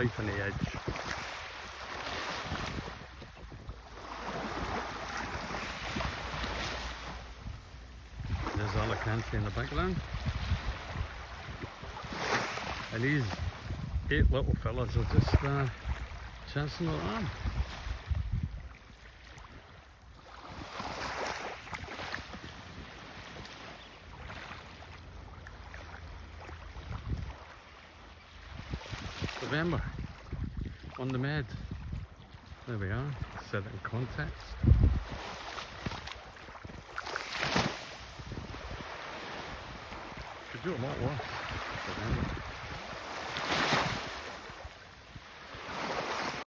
right on the edge. There's Alicante in the background. And these 8 little fellas are just chancing it on. November on the med. There we are, set it in context. Could do a lot worse.